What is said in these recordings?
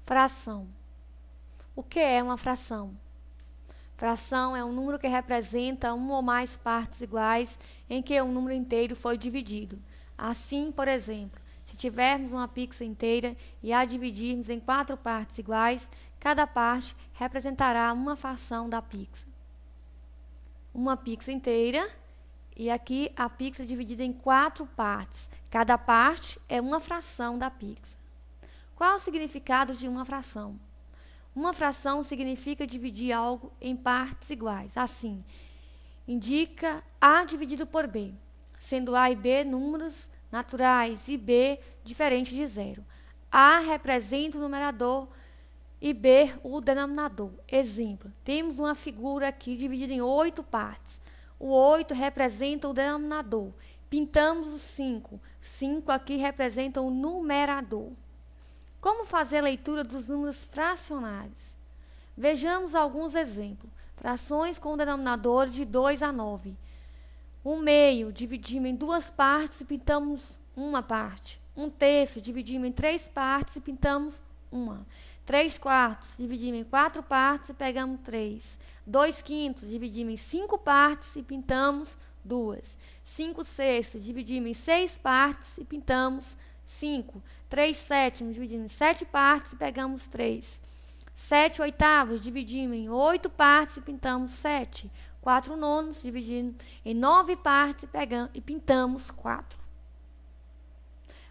Fração. O que é uma fração? Fração é um número que representa uma ou mais partes iguais em que um número inteiro foi dividido. Assim, por exemplo, se tivermos uma pizza inteira e a dividirmos em 4 partes iguais, cada parte representará uma fração da pizza. Uma pizza inteira e aqui a pizza dividida em 4 partes. Cada parte é uma fração da pizza. Qual o significado de uma fração? Uma fração significa dividir algo em partes iguais. Assim, indica A dividido por B, sendo A e B números naturais e B diferente de zero. A representa o numerador e B o denominador. Exemplo, temos uma figura aqui dividida em 8 partes. O 8 representa o denominador. Pintamos o 5. 5 aqui representa o numerador. Como fazer a leitura dos números fracionários? Vejamos alguns exemplos. Frações com denominador de 2 a 9. 1/2 dividimos em 2 partes e pintamos uma parte. 1/3 dividimos em 3 partes e pintamos uma. 3/4 dividimos em 4 partes e pegamos 3. 2/5 dividimos em 5 partes e pintamos 2. 5/6 dividimos em 6 partes e pintamos 5. 3/7 dividimos em 7 partes e pegamos 3. 7/8 dividimos em 8 partes e pintamos 7. 4/9 dividimos em 9 partes e pintamos 4.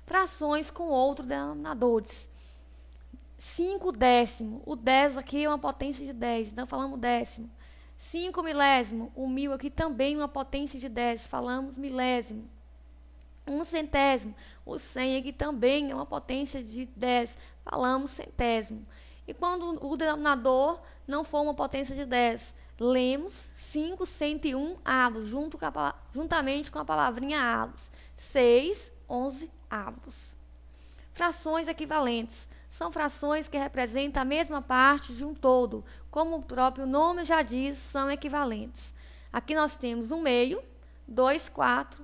Frações com outros denominadores. 5/10. O 10 aqui é uma potência de 10, então falamos décimo. 5 milésimo. O 1000 aqui também é uma potência de 10, falamos milésimo. 1 centésimo. O 100 aqui também é uma potência de 10, falamos centésimo. E quando o denominador não for uma potência de 10, lemos 5 101 avos, juntamente com a palavrinha avos. 6 11 avos. Frações equivalentes. São frações que representam a mesma parte de um todo. Como o próprio nome já diz, são equivalentes. Aqui nós temos 1/2, 2/4,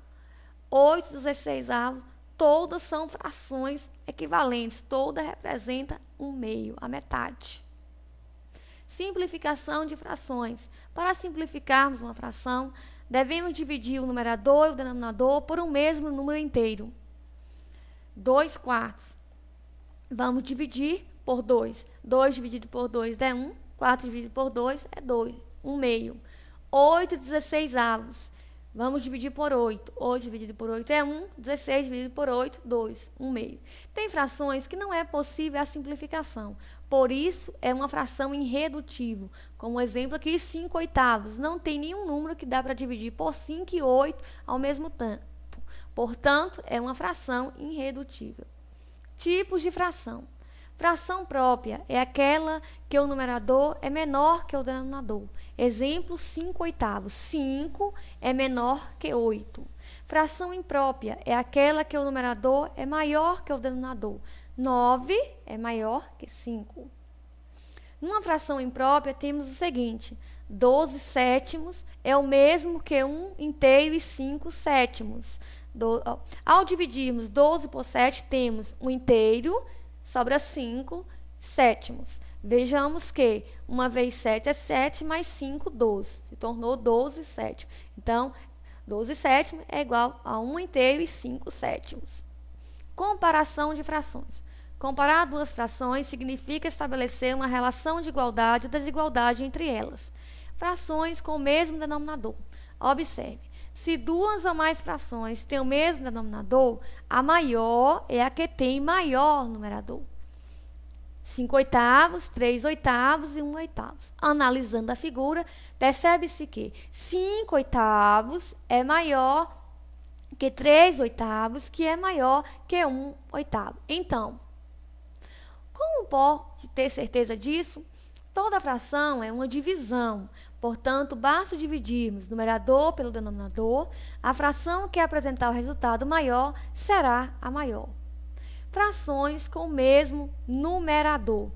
8/16 avos. Todas são frações equivalentes. Toda representa 1/2, a metade. Simplificação de frações. Para simplificarmos uma fração, devemos dividir o numerador e o denominador por um mesmo número inteiro. 2/4. Vamos dividir por 2. 2 dividido por 2 é 1. 4 dividido por 2 é 2. 1/2. 8/16 avos. Vamos dividir por 8. 8 dividido por 8 é 1. 16 dividido por 8, 2. 1/2. Tem frações que não é possível a simplificação. Por isso, é uma fração irredutível. Como exemplo aqui, 5/8. Não tem nenhum número que dá para dividir por 5 e 8 ao mesmo tempo. Portanto, é uma fração irredutível. Tipos de fração. Fração própria é aquela que o numerador é menor que o denominador. Exemplo, 5/8. 5 é menor que 8. Fração imprópria é aquela que o numerador é maior que o denominador. 9 é maior que 5. Numa fração imprópria, temos o seguinte: 12 sétimos é o mesmo que 1 inteiro e 5 sétimos. Ao dividirmos 12 por 7, temos 1 inteiro, sobra 5 sétimos. Vejamos que 1 vezes 7 é 7, mais 5, 12. Se tornou 12 sétimos. Então, 12 sétimos é igual a 1 inteiro e 5 sétimos. Comparação de frações. Comparar duas frações significa estabelecer uma relação de igualdade ou desigualdade entre elas. Frações com o mesmo denominador. Observe. Se duas ou mais frações têm o mesmo denominador, a maior é a que tem maior numerador. 5/8, 3/8 e 1/8. Analisando a figura, percebe-se que 5/8 é maior que 3/8, que é maior que 1/8. Então, como pode ter certeza disso? Toda fração é uma divisão. Portanto, basta dividirmos o numerador pelo denominador, a fração que apresentar o resultado maior será a maior. Frações com o mesmo numerador.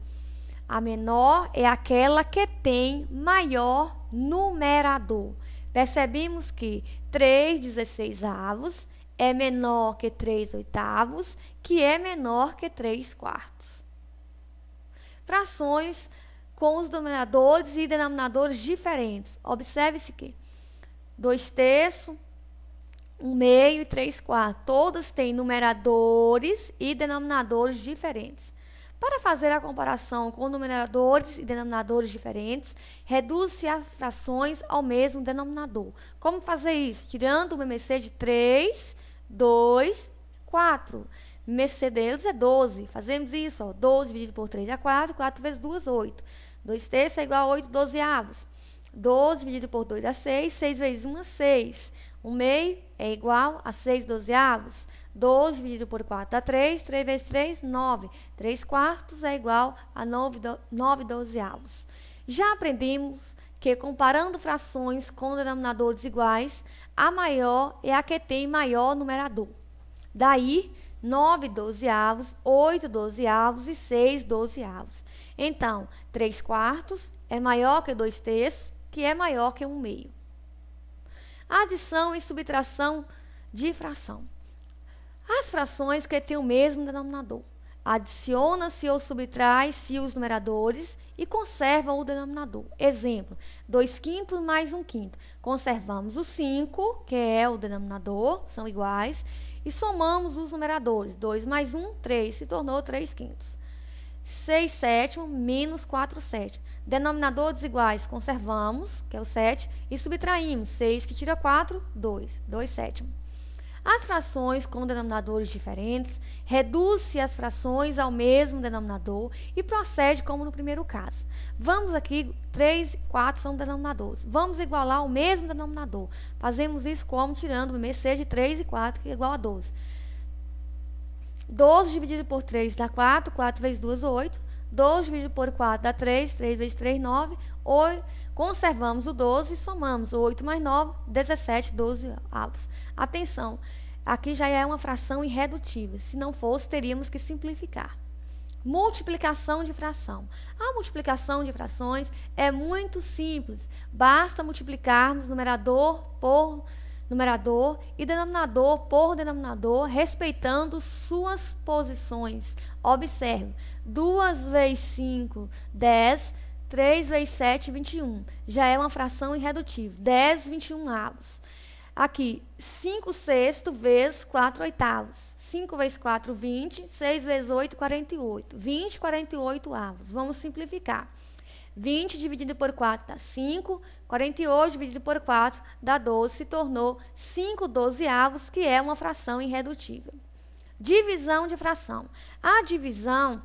A menor é aquela que tem maior numerador. Percebemos que 3/16 é menor que 3/8, que é menor que 3/4. frações com os numeradores e denominadores diferentes. Observe-se que 2/3, 1/2 e 3/4. Todas têm numeradores e denominadores diferentes. Para fazer a comparação com numeradores e denominadores diferentes, reduz-se as frações ao mesmo denominador. Como fazer isso? Tirando o MMC de 3, 2, 4. O MMC deles é 12. Fazemos isso, ó. 12 dividido por 3 é 4, 4 vezes 2, 8. 2/3 é igual a 8 dozeavos. 12 dividido por 2 dá 6, 6 vezes 1 é 6. 1/2 é igual a 6 dozeavos. 12 dividido por 4 dá 3, 3 vezes 3, 9. 3/4 é igual a 9 dozeavos. Já aprendemos que, comparando frações com denominadores iguais, a maior é a que tem maior numerador. Daí, 9 dozeavos, 8 dozeavos e 6 dozeavos. Então, 3/4 é maior que 2/3, que é maior que 1/2. Adição e subtração de fração. As frações que têm o mesmo denominador. Adiciona-se ou subtrai-se os numeradores e conserva o denominador. Exemplo, 2/5 mais 1/5. Conservamos o 5, que é o denominador, são iguais, e somamos os numeradores. 2 mais 1, 3, se tornou 3/5. 6/7 menos 4/7. Denominadores iguais, conservamos, que é o 7, e subtraímos. 6 que tira 4, 2. 2/7. As frações com denominadores diferentes, reduz-se as frações ao mesmo denominador e procede como no primeiro caso. Vamos aqui, 3 e 4 são denominadores. Vamos igualar ao mesmo denominador. Fazemos isso como? Tirando o MMC de 3 e 4, que é igual a 12. 12 dividido por 3 dá 4, 4 vezes 2, 8. 12 dividido por 4 dá 3, 3 vezes 3, 9. 8. Conservamos o 12 e somamos 8 mais 9, 17 dozeavos. Atenção, aqui já é uma fração irredutível. Se não fosse, teríamos que simplificar. Multiplicação de fração. A multiplicação de frações é muito simples. Basta multiplicarmos numerador por numerador e denominador por denominador, respeitando suas posições. Observe, 2 vezes 5, 10. 3 vezes 7, 21. Já é uma fração irredutível. 10, 21avos. Aqui, 5/6 vezes 4/8. 5 vezes 4, 20. 6 vezes 8, 48. 20, 48avos. Vamos simplificar. 20 dividido por 4 dá 5. 48 dividido por 4 dá 12. Se tornou 5 dozeavos, que é uma fração irredutível. Divisão de fração. A divisão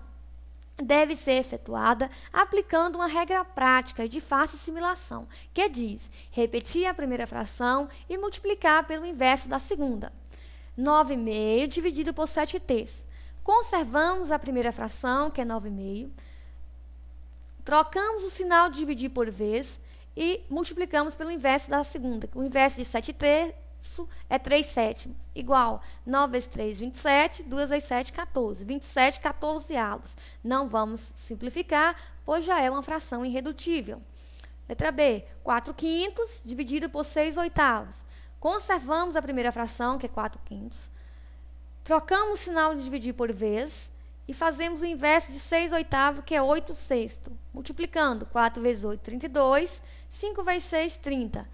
deve ser efetuada aplicando uma regra prática e de fácil assimilação, que diz repetir a primeira fração e multiplicar pelo inverso da segunda. 9/2 dividido por 7/3. Conservamos a primeira fração, que é 9/2. Trocamos o sinal de dividir por vez e multiplicamos pelo inverso da segunda. O inverso de 7/3 é 3/7, igual 9 vezes 3, 27, 2 vezes 7, 14. 27 14avos. Não vamos simplificar, pois já é uma fração irredutível. Letra B, 4/5 dividido por 6/8. Conservamos a primeira fração, que é 4/5. Trocamos o sinal de dividir por vez e fazemos o inverso de 6/8, que é 8/6. Multiplicando, 4 vezes 8, 32. 5 vezes 6, 30.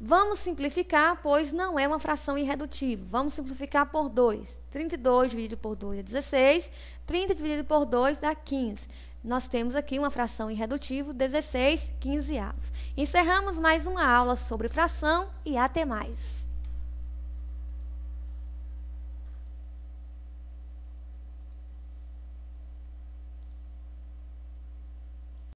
Vamos simplificar, pois não é uma fração irredutível. Vamos simplificar por 2. 32 dividido por 2 é 16. 30 dividido por 2 dá 15. Nós temos aqui uma fração irredutível, 16/15avos. Encerramos mais uma aula sobre fração e até mais.